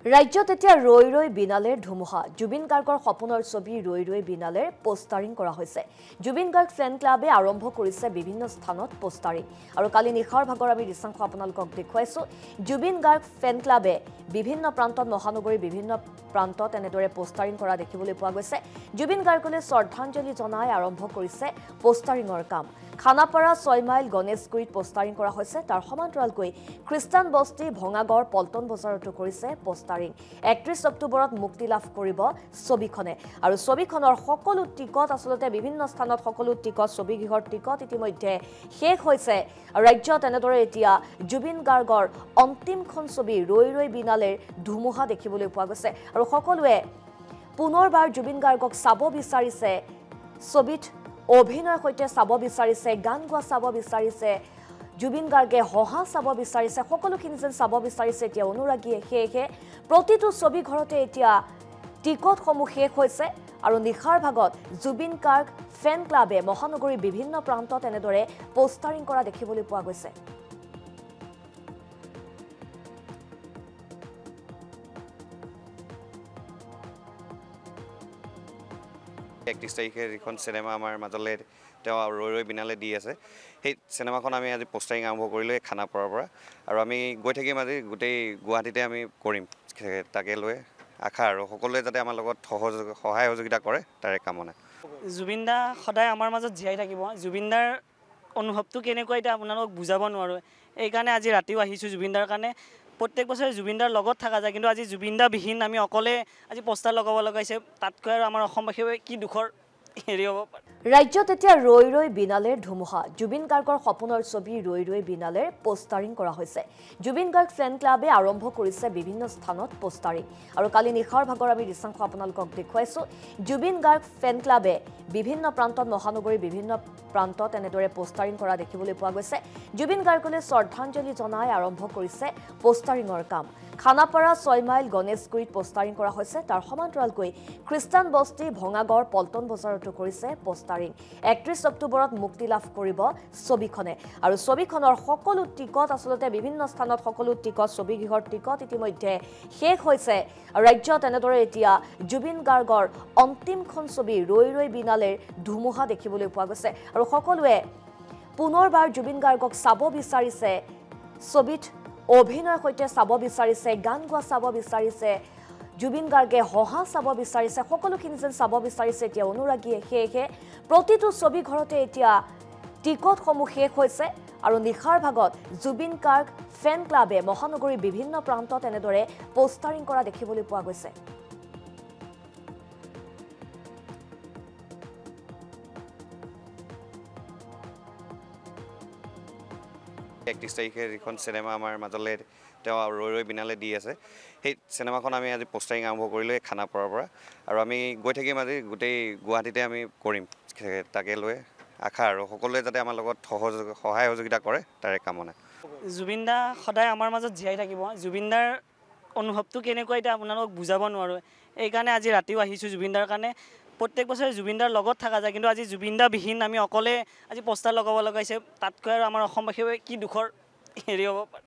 ৰাজ্যত এতিয়া ৰৈ ৰৈ বিনালেৰ ধুমুহা জুবিন গাৰ্গৰ সপোনৰ ছবি ৰৈ ৰৈ বিনালেৰ পোষ্টাৰিং কৰা হৈছে জুবিন গাৰ্গ ফেন ক্লাবে আৰম্ভ কৰিছে বিভিন্ন স্থানত পোষ্টাৰিং আৰু কালি নিশাৰ ভাগৰ আমি দৃশ্যাংশ আপোনালোকক দেখুৱাইছো জুবিন গাৰ্গ ফেন ক্লাবে বিভিন্ন প্ৰান্তত মহানগৰীৰ বিভিন্ন প্ৰান্তত এনেদৰে পোষ্টাৰিং কৰা দেখিবলৈ পোৱা গৈছে জুবিন গাৰ্গলৈ শ্ৰদ্ধাঞ্জলি জনাই আৰম্ভ কৰিছে পোষ্টাৰিঙৰ কাম খানাপাৰা 6 মাইল গণেশগুৰিত পোষ্টাৰিং কৰা হৈছে তাৰ সমান্তৰালকৈ খ্ৰীষ্টান বস্তি ভঙাগড় পল্টন বজাৰতো কৰিছে পোষ্টাৰিং 31 অক্টোবৰত মুক্তি লাভ কৰিব ছবিখনে আৰু ছবিখনৰ সকলো টিকট আসলতে বিভিন্ন স্থানত সকলো টিকট ছবিগৃহৰ টিকট ইতিমধ্যে শেষ হৈছে ৰাজ্যত এনেদৰে এতিয়া জুবিন গাৰ্গৰ অন্তিমখন ছবি ৰৈ ৰৈ বিনালেৰ ধুমুহা দেখিবলৈ পোৱা গৈছে আৰু সকলোৱে পুনৰবাৰ জুবিন গাৰ্গক চাব বিচাৰিছে ছবিত অভিনয়ৰ সৈতে চাব বিচাৰিছে গান গোৱা চাব বিচাৰিছে জুবিন গাৰ্গে হহা চাব বিচাৰিছে সকলোখিনি যেন চাব বিচাৰিছে এতিয়া অনুৰাগীয়ে সেয়েহে প্ৰতিটো ছবি ঘৰতে এতিয়া টিকটসমূহ শেষ হৈছে আৰু নিশাৰ ভাগত জুবিন গাৰ্গ ফেন ক্লাবে মহানগৰীৰ বিভিন্ন প্ৰান্তত এনেদৰে পোষ্টাৰিং কৰা দেখিবলৈ পোৱা গৈছে 31 তাৰিখে যিখন সিনেমা আমাৰ মাজলৈ তেওঁ ৰৈ ৰৈ বিনালে দি আছে সেই সিনেমাখন আমি আজি পোষ্টাৰিং আৰম্ভ কৰিলো খানাপাৰাৰ পৰা আৰু আমি গৈ থাকিম আজি গোটেই গুৱাহাটীতে আমি কৰিম তাকে লৈ আশা আৰু সকলোৱে যাতে আমাৰ লগত সহায় সহযোগিতা কৰে তাৰে কামনা জুবিনদা সদায় আমাৰ মাজত জীয়াই থাকিব জুবিনদাৰ অনুভৱটো কেনেকৈ এটা আপোনালোকক বুজাব নোৱাৰো এই কাৰণে আজি ৰাতিও আহিছো জুবিনদাৰ কাৰণে প্ৰত্যেক বছৰে জুবিনদাৰ লগত থাকা যায় কিন্তু আজি জুবিনদা বিহীন আমি অকলে আজি পোষ্টাৰ লগাব লগাইছে তাতকৈ আৰু আমাৰ অসমবাসীৰ কি দুখৰ হেৰি হ'ব পাৰে ৰাজ্যত এতিয়া ৰৈ ৰৈ বিনালেৰ ধুমুহা জুবিন গাৰ্গৰ সপোনৰ ছবি ৰৈ ৰৈ বিনালেৰ পোষ্টাৰিং কৰা হৈছে জুবিন গাৰ্গ ফেন ক্লাবে আৰম্ভ কৰিছে বিভিন্ন স্থানত পোষ্টাৰিং আৰু কালি নিশাৰ ভাগৰ আমি দৃশ্যাংশ আপোনালোকক দেখুৱাইছো জুবিন গাৰ্গ ফেন ক্লাবে বিভিন্ন প্ৰান্তত মহানগৰীৰ বিভিন্ন প্ৰান্তত এনেদৰে পোষ্টাৰিং কৰা দেখিবলৈ পোৱা গৈছে জুবিন গাৰ্গলৈ শ্ৰদ্ধাঞ্জলি জনাই আৰম্ভ কৰিছে পোষ্টাৰিঙৰ কাম খানাপাৰা 6 মাইল গণেশগুৰিত পোষ্টাৰিং কৰা হৈছে তাৰ সমান্তৰালকৈ খ্ৰীষ্টান বস্তি ভঙাগড় পল্টন বজাৰতো কৰিছে পোষ্টাৰিং 31 অক্টোবৰত মুক্তি লাভ কৰিব ছবিখনে আৰু ছবিখনৰ সকলো টিকট আসলতে বিভিন্ন স্থানত সকলো টিকট ছবিগৃহৰ টিকট ইতিমধ্যে শেষ হৈছে ৰাজ্যত এনেদৰে এতিয়া জুবিন গাৰ্গৰ অন্তিমখন ছবি ৰৈ ৰৈ বিনালেৰ ধুমুহা দেখিবলৈ পোৱা গৈছে আৰু সকলোৱে পুনৰবাৰ জুবিন গাৰ্গক চাব বিচাৰিছে ছবিত অভিনয়ৰ সৈতে চাব বিচাৰিছে গান গোৱা চাব বিচাৰিছে জুবিন গাৰ্গে হহা চাব বিচাৰিছে সকলোখিনি যেন চাব বিচাৰিছে এতিয়া অনুৰাগীয়ে সেয়েহে প্ৰতিটো ছবি ঘৰতে এতিয়া টিকটসমূহ শেষ হৈছে আৰু নিশাৰ ভাগত জুবিন গাৰ্গ ফেন ক্লাবে মহানগৰীৰ বিভিন্ন প্ৰান্তত এনেদৰে পোষ্টাৰিং কৰা দেখিবলৈ পোৱা গৈছে 31 তাৰিখে যিখন সিনেমা আমাৰ মাজলৈ তেওঁ ৰৈ ৰৈ বিনালে দি আছে সেই সিনেমাখন আমি আজি পোষ্টাৰিং আৰম্ভ কৰিলো খানাপাৰাৰ পৰা আৰু আমি গৈ থাকিম আজি গোটেই গুৱাহাটীতে আমি কৰিম তাকে লৈ আশা আৰু সকলোৱে যাতে আমাৰ লগত সহায় সহযোগিতা কৰে তাৰে কামনা জুবিনদা সদায় আমাৰ মাজত জীয়াই থাকিব জুবিনদাৰ অনুভৱটো কেনেকৈ এটা আপোনালোকক বুজাব নোৱাৰো এই কাৰণে আজি ৰাতিও আহিছো জুবিনদাৰ কাৰণে প্ৰত্যেক বছৰে জুবিনদাৰ লগত থাকা যায় কিন্তু আজি জুবিনদা বিহীন আমি অকলে আজি পোষ্টাৰ লগাব লগাইছে তাতকৈ আৰু আমাৰ অসমবাসীৰ কি দুখৰ হেৰি হ'ব পাৰে